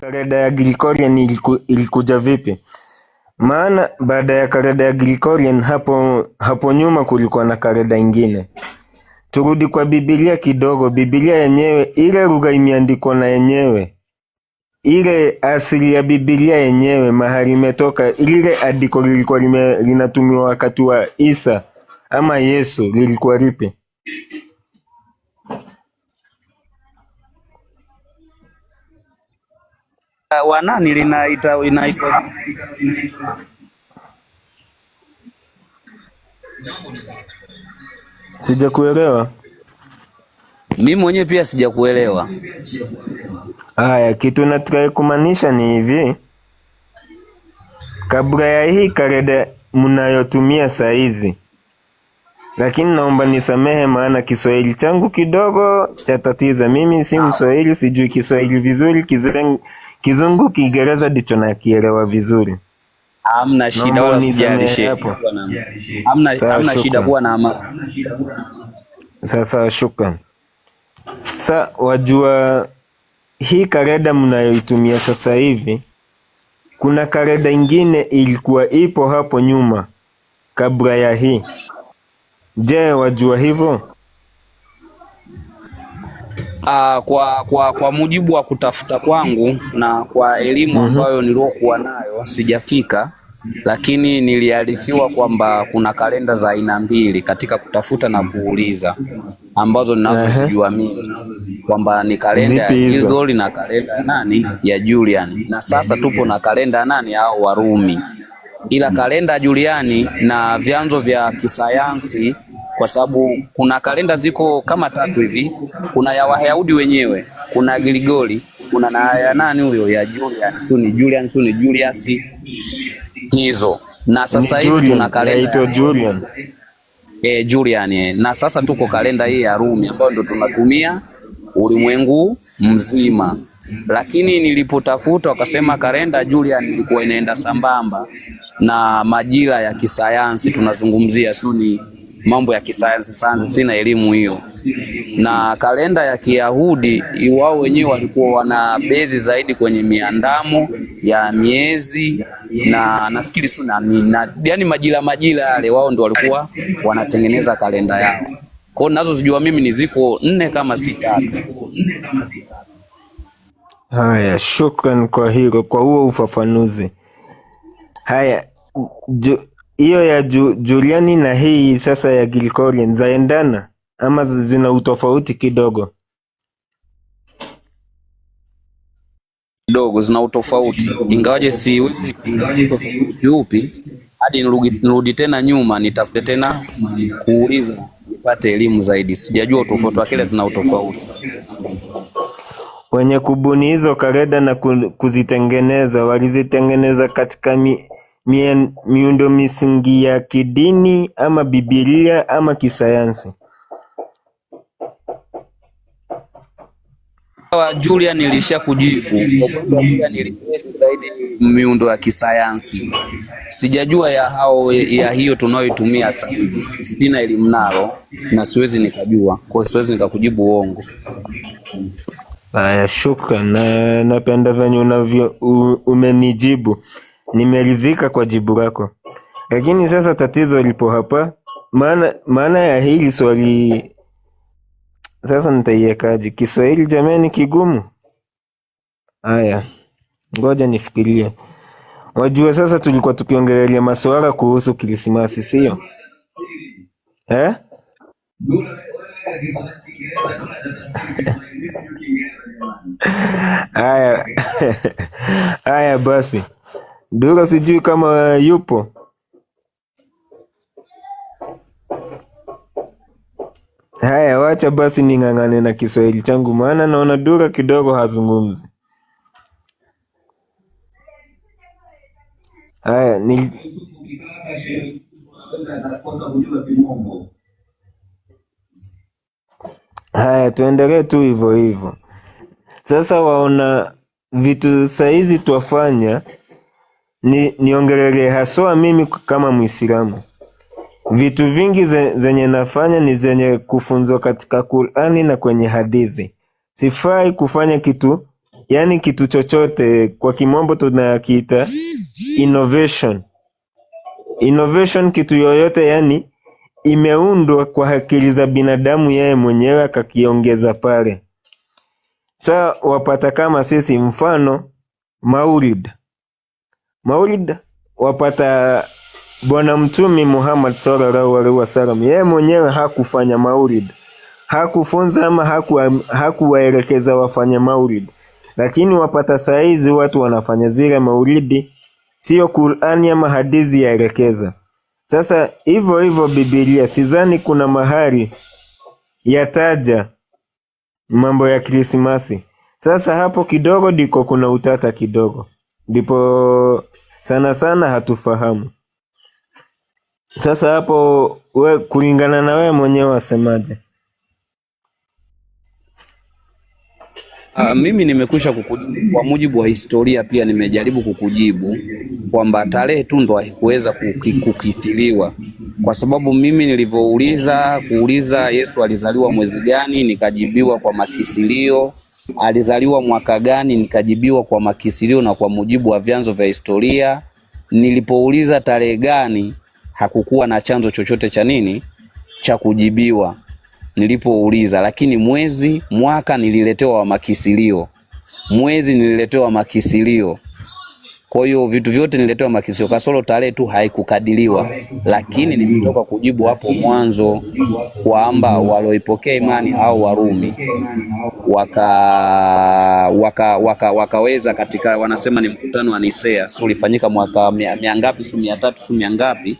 kalenda ya Gregorian ilikuja vipi? Maana baada ya kalenda ya Gregorian hapo nyuma kulikuwa na kalenda ingine. Turudi kwa Biblia kidogo. Biblia yenyewe, ile lugha imeandikwa na yenyewe, ile asili ya Biblia yenyewe mahali imetoka, ile andiko lilikuwa linatumiwa wakati wa Isa ama Yesu, lilikuwa lipi? Wanani inaitwa Sijakuelewa. mimi mwenyewe pia sijakuelewa. Haya, kitu nataka kumaanisha ni hivi. Kabla ya hii kalenda mnayotumia saa hizi, lakini naomba nisamehe, maana Kiswahili changu kidogo cha tatiza. Mimi si Mswahili, sijui Kiswahili vizuri. Kizungu, Kiingereza ndicho nakielewa vizuri. Hamna shida, wala usijali hapo. Hamna shida, kuwa na amani. Sasa shukrani. Sasa wajua hii kalenda mnayoitumia sasa hivi, kuna kalenda ingine ilikuwa ipo hapo nyuma kabla ya hii. Je, wajua hivyo? Kwa mujibu wa kutafuta kwangu na kwa elimu ambayo niliokuwa nayo sijafika, lakini niliarifiwa kwamba kuna kalenda za aina mbili katika kutafuta na kuuliza, ambazo ninazozijua mimi kwamba ni kalenda ya Gregori na kalenda ya nani ya Julian, na sasa tupo na kalenda ya nani au Warumi. Ila kalenda ya Juliani na vyanzo vya kisayansi, kwa sababu kuna kalenda ziko kama 3 hivi. Kuna ya Wayahudi wenyewe, kuna Gregori, kuna na ya nani huyo ya Julian, sio ni Julius hizo. Na sasa hivi tuna kalenda ya Julian. Julian. Na sasa tuko kalenda hii ya Rumi ambayo ndo tunatumia ulimwengu mzima. Lakini nilipotafuta wakasema kalenda Julian ilikuwa inaenda sambamba na majira ya kisayansi. Tunazungumzia ni mambo ya kisayansi sana, sina elimu hiyo. Na kalenda ya Kiyahudi wao wenyewe walikuwa wana bezi zaidi kwenye miandamo ya miezi, na nafikiri yani majira yale wao ndio walikuwa wanatengeneza kalenda yao. Kwa nazo zijua mimi ni ziko 4 kama 6. Haya, shukran kwa hilo, kwa huo ufafanuzi. Haya, hiyo ya Juliani na hii sasa ya Gregorian zaendana ama zina utofauti kidogo? Kidogo zina utofauti, ingawaje siwezi yupi hadi nirudi tena nyuma nitafute tena kuuliza nipate elimu zaidi. Sijajua utofauti wake, zina utofauti. Wenye kubuni hizo kalenda na kuzitengeneza walizitengeneza katika miundo misingi ya kidini ama Biblia ama kisayansi? Julian nilisha kujibu. Julian nilipesa zaidi miundo ya kisayansi. Sijajua ya hiyo tunayoitumia sasa hivi. Sina elimu nalo na siwezi nikajua. Kwa hiyo siwezi nikakujibu uongo. Haya, shukran. Na napenda venye umenijibu. Nimeridhika kwa jibu lako. Lakini sasa tatizo lipo hapa. Maana ya hili swali sasa nitaiwekaje? Kiswahili jamani kigumu. Haya, ngoja nifikirie. Wajua sasa tulikuwa tukiongelea masuala kuhusu Krismasi, sio? Haya basi. Dura sijui kama yupo. Haya, wacha basi ning'ang'ane na Kiswahili changu, maana naona Dura kidogo hazungumzi. Haya, tuendelee tu hivyo hivyo. Sasa waona vitu saizi tuwafanya niongelele haswa mimi kama Muislamu. Vitu vingi zenye nafanya ni zenye kufunzwa katika Qur'ani na kwenye hadithi. Sifai kufanya kitu yani kitu chochote kwa kimombo tunakiita innovation. Innovation, kitu yoyote yani imeundwa kwa akili za binadamu yeye mwenyewe akakiongeza pale. Sa wapata kama sisi, mfano Maulid. Maulid wapata Bwana Mtume Muhammad sallallahu alaihi wasallam yeye mwenyewe hakufanya Maulid, hakufunza ama hakuwaelekeza wafanya Maulid, lakini wapata saizi watu wanafanya zile Maulidi, sio Qur'ani ama hadithi yaelekeza. Sasa hivyo hivyo Biblia, sidhani kuna mahali yataja mambo ya Krismasi. Sasa hapo kidogo ndiko kuna utata kidogo, ndipo sana sana hatufahamu. Sasa hapo kulingana na wewe mwenyewe wasemaje? Mimi nimekwisha kukujibu kwa mujibu wa historia, pia nimejaribu kukujibu kwamba tarehe tu ndo haikuweza kukithiriwa, kwa sababu mimi kuuliza Yesu alizaliwa mwezi gani, nikajibiwa kwa makisilio. Alizaliwa mwaka gani, nikajibiwa kwa makisilio na kwa mujibu wa vyanzo vya historia. Nilipouliza tarehe gani, hakukuwa na chanzo chochote cha kujibiwa nilipouliza, lakini mwezi, mwaka nililetewa makisilio. Mwezi nililetewa makisilio. Kwa hiyo vitu vyote nililetewa makisilio, kasoro tarehe tu haikukadiriwa. Lakini nimetoka kujibu hapo mwanzo kwamba walioipokea imani au Warumi wakaweza katika, wanasema ni mkutano wa Nisea, sio ulifanyika mwaka miangapi, 300 ngapi,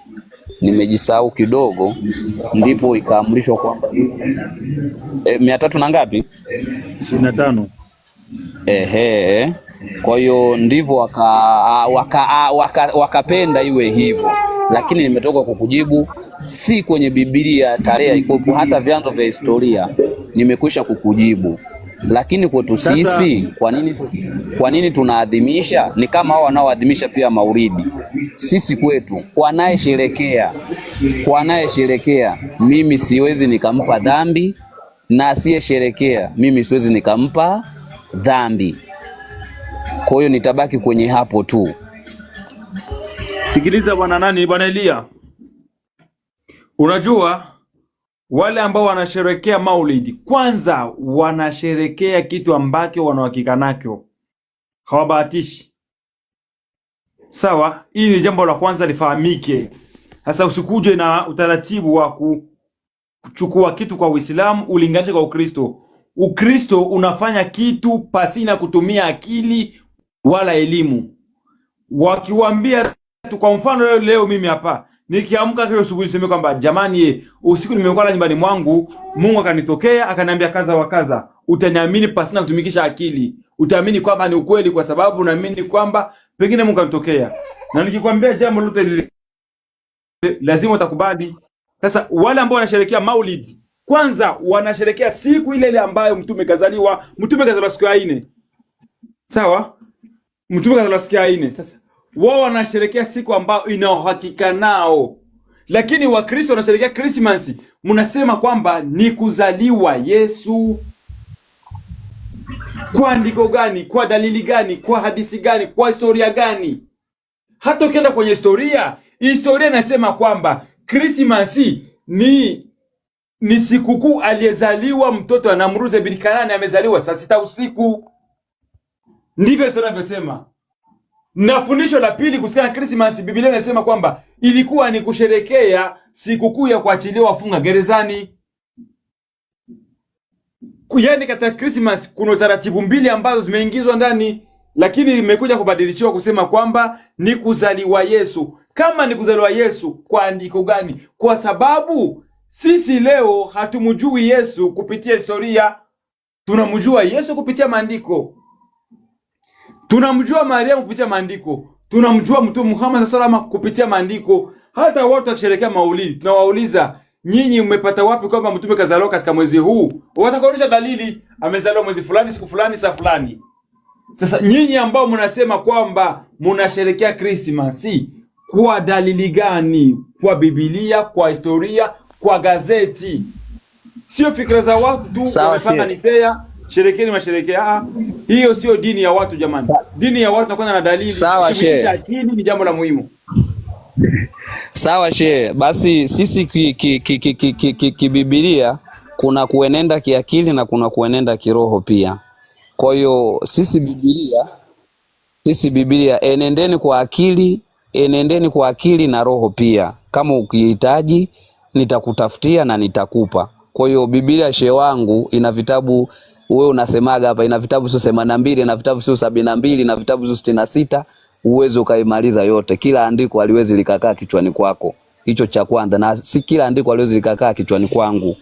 nimejisahau kidogo, ndipo ikaamrishwa kwamba 300 na ngapi, 25. Kwa hiyo ndivyo wakapenda iwe hivyo, lakini nimetoka kukujibu, si kwenye Biblia tarehe ikopo, hata vyanzo vya historia nimekwisha kukujibu. Lakini kwetu sisi, kwa nini tunaadhimisha? Ni kama hao wanaoadhimisha pia Maulidi. Sisi kwetu, kwa anayesherekea mimi siwezi nikampa dhambi, na asiyesherekea mimi siwezi nikampa dhambi. Kwa hiyo nitabaki kwenye hapo tu. Sikiliza bwana Elia, unajua wale ambao wanasherekea Maulidi, kwanza wanasherekea kitu ambacho wanahakika nacho, hawabahatishi. Sawa, hii ni jambo la kwanza lifahamike. Sasa usikuje na utaratibu wa kuchukua kitu kwa Uislamu ulinganishe kwa Ukristo. Ukristo unafanya kitu pasina kutumia akili wala elimu. Wakiwaambia tu, kwa mfano leo mimi hapa nikiamka kesho asubuhi niseme kwamba jamani, usiku nimekuwa nyumbani mwangu, Mungu akanitokea akaniambia kaza wa kaza, utaniamini pasina kutumikisha akili. Utaamini kwamba ni ukweli kwa sababu unaamini kwamba pengine Mungu akanitokea. Na nikikwambia jambo lote lile lazima utakubali. Sasa wale ambao wanasherehekea Maulid, kwanza wanasherehekea siku ile ambayo mtume kazaliwa. Mtume kazaliwa siku ya 4. Sawa? Mtume kazaliwa siku ya 4. Sasa wao wanasherehekea siku ambayo ina uhakika nao. Lakini Wakristo wanasherehekea Christmas, mnasema kwamba ni kuzaliwa Yesu. Kwa andiko gani? Kwa dalili gani? Kwa hadithi gani? Kwa historia gani? Hata ukienda kwenye historia inasema kwamba Christmas ni sikukuu aliyezaliwa mtoto wa Namruze bin Kanani, amezaliwa saa 6 usiku. Ndivyo historia inasema. Na fundisho la pili kuhusiana na Christmas, Biblia inasema kwamba ilikuwa ni kusherekea sikukuu ya kuachiliwa wafunga gerezani. Yaani katika Christmas kuna taratibu mbili ambazo zimeingizwa ndani, lakini imekuja kubadilishiwa kusema kwamba ni kuzaliwa Yesu. Kama ni kuzaliwa Yesu, kwa andiko gani? Kwa sababu sisi leo hatumjui Yesu kupitia historia, tunamjua Yesu kupitia maandiko. Tunamjua Mariamu kupitia maandiko. Tunamjua Mtume Muhammad sallallahu alaihi wasallam kupitia maandiko. Hata watu wakisherehekea Maulidi, tunawauliza, nyinyi mmepata wapi kwamba mtume kazaliwa katika mwezi huu? Watakaonesha dalili, amezaliwa mwezi fulani, siku fulani, saa fulani. Sasa nyinyi ambao mnasema kwamba mnasherehekea Christmas, kwa dalili gani? Kwa Biblia, kwa historia, kwa gazeti? Sio fikra za watu wamepanga Nisea sherekeni masherekea. Hiyo sio dini ya watu jamani. Dini ya watu nakwenda na dalili. Sawa shehe. Akili ni jambo la muhimu. Sawa shehe, basi sisi kibibilia kuna kuenenda kiakili na kuna kuenenda kiroho pia. Kwa hiyo sisi Biblia enendeni kwa akili na roho pia. Kama ukihitaji nitakutafutia na nitakupa. Kwa hiyo Biblia shehe wangu ina vitabu, wewe unasemaga hapa ina vitabu sio 82, ina vitabu sio 72, ina vitabu sio 66, uwezo ukaimaliza yote. Kila andiko haliwezi likakaa kichwani kwako. Hicho cha kwanza, na si kila andiko haliwezi likakaa kichwani kwangu.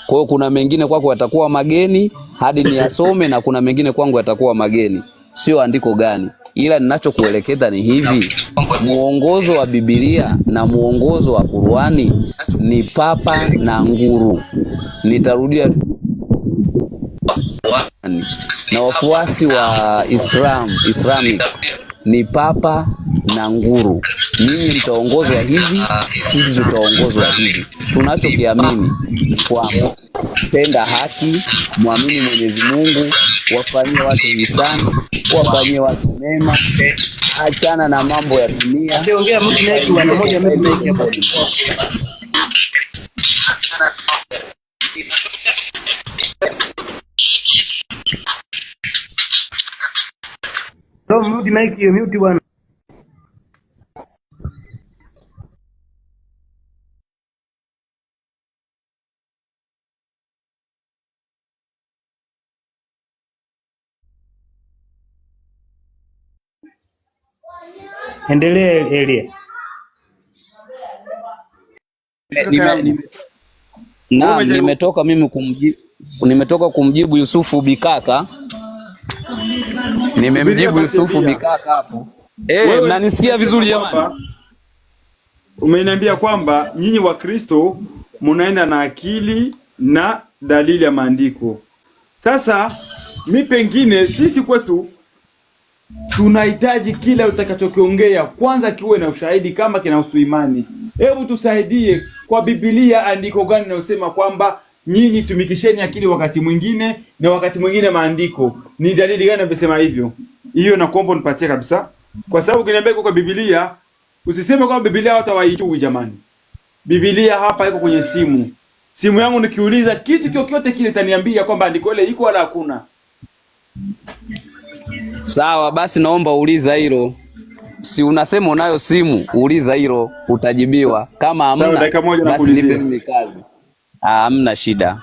Kwa hiyo kuna mengine kwako yatakuwa mageni hadi niyasome, na kuna mengine kwangu yatakuwa mageni. Sio andiko gani, ila ninachokuelekeza ni hivi: muongozo wa Biblia na muongozo wa Qur'ani ni papa na nguru. Nitarudia, na wafuasi wa Islamic ni papa na nguru. Ninyi mtaongozwa hivi, sisi tutaongozwa hivi. Tunachokiamini kwa tenda haki, muamini Mwenyezi Mungu, wafanyie watu ihsani, wafanyie watu mema, achana na mambo ya dunia. Siongea mtu naye wana moja mimi hapa. Ndio mute bwana. Endelea Elia. Nimetoka kumjibu Yusufu Bikaka. Nimemjibu Yusufu Bikaka hapo. Mnanisikia vizuri jamani? Umeniambia kwamba nyinyi wa Kristo mnaenda na akili na dalili ya maandiko. Sasa mi pengine sisi kwetu tunahitaji kila utakachokiongea kwanza kiwe na ushahidi kama kinahusu imani. Hebu tusaidie kwa Biblia, andiko gani linalosema kwamba nyinyi tumikisheni akili wakati mwingine na wakati mwingine maandiko? Ni dalili gani inasema hivyo? Hiyo nakuomba unipatie kabisa. Kwa sababu ukiniambia kwa Biblia, usiseme kwamba Biblia watu hawaijui jamani. Biblia hapa iko kwenye simu. Simu yangu nikiuliza kitu chochote kile itaniambia kwamba andiko ile iko wala hakuna. Sawa, basi naomba uuliza hilo. Si unasema unayo simu, uuliza hilo utajibiwa. Kama hamna, basi nipe mimi kazi. Hamna shida.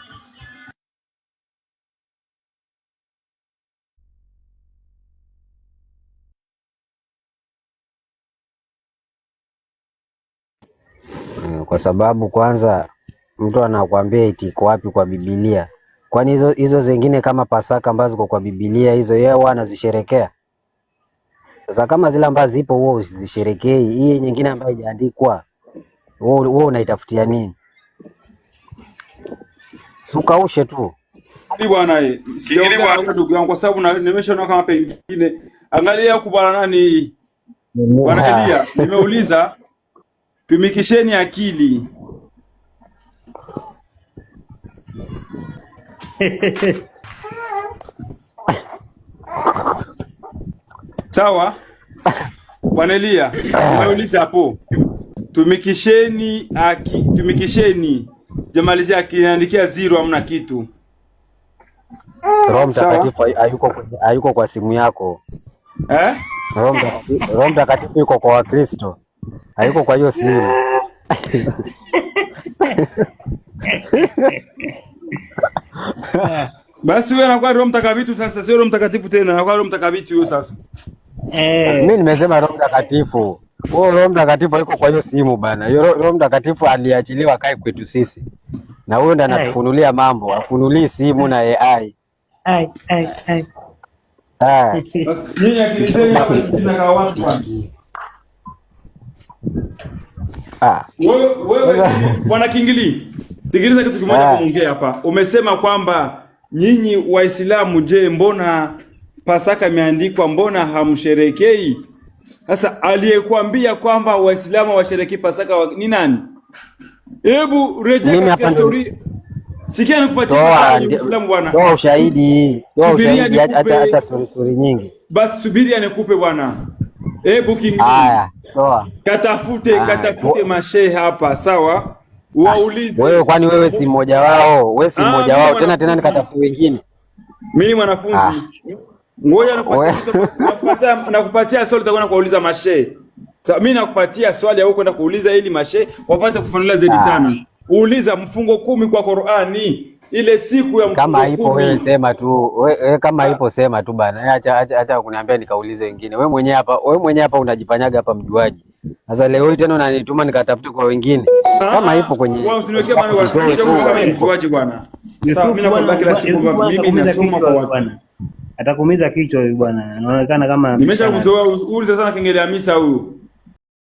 Kwa sababu kwanza mtu anakuambia eti iko wapi kwa Biblia. Kwani hizo zingine kama Pasaka ambazo ziko kwa Biblia hizo yeye huwa anazisherekea? Sasa kama zile ambazo zipo wewe usizisherekei, hii nyingine ambayo haijaandikwa wewe unaitafutia nini? Sukaushe tu. Bwana sijaongea na ndugu yangu kwa sababu nimeshaona kama pengine angalia huko bwana nani Bwana Elia, nimeuliza tumikisheni akili. Sawa? Bwana Elia, nimeuliza hapo. Tumikisheni. Jamalizia akiniandikia 0 hamna kitu. Roho Mtakatifu hayuko kwa simu yako. Roho Mtakatifu yuko kwa Wakristo. Hayuko kwa hiyo simu. Basi wewe unakuwa Roho Mtakatifu sasa, sio Roho Mtakatifu tena, unakuwa Roho Mtakatifu huyo sasa. Mimi nimesema Roho Mtakatifu. Roho Mtakatifu hayuko kwa hiyo simu bana. Roho Mtakatifu aliachiliwa kae kwetu sisi. Na huyo ndiye anatufunulia mambo, afunulii simu na AI. Basi nyinyi akilizeni hapa tunataka watu bwana. Wewe Bwana Kingili, sikiliza kitu kimoja kuongea hapa. Umesema kwamba nyinyi Waislamu, je, mbona Pasaka imeandikwa, mbona hamsherekei? Sasa aliyekuambia kwamba Waislamu washerekei Pasaka ni nani? Hebu rejea katika historia. Sikia nikupatie Toa Muislamu bwana. toa ushahidi, toa Subiria ushahidi, nikupe. acha story nyingi. Basi subiria nikupe bwana. King. Haya, toa. Katafute mashehe hapa, sawa? Waulize. Wewe kwani wewe si mmoja wao? Wewe si mmoja wao tena nikatafute wengine. Mimi ni mwanafunzi. Ngoja nakupatia swali utakwenda kuuliza mashehe. Sasa mimi nakupatia swali au kwenda kuuliza ili mashehe wapate kufanulia zaidi sana. Uuliza mfungo 10 kwa Qur'ani. Ile siku ya mfungo kama ipo wewe sema tu. Wewe kama ipo sema tu bana. Acha kuniambia nikaulize wengine. Wewe mwenyewe hapa unajifanyaga hapa mjuaji. Sasa leo hii tena unanituma nikatafute kwa wengine. Kama ipo kwenye wewe usiniwekee maana kwa mjuaji bwana. Yusufu mimi nasoma kwa bwana. Atakuumiza kichwa huyu bwana. Anaonekana kama nimeshakuzoea. Uliza sana kengele ya misa huyu.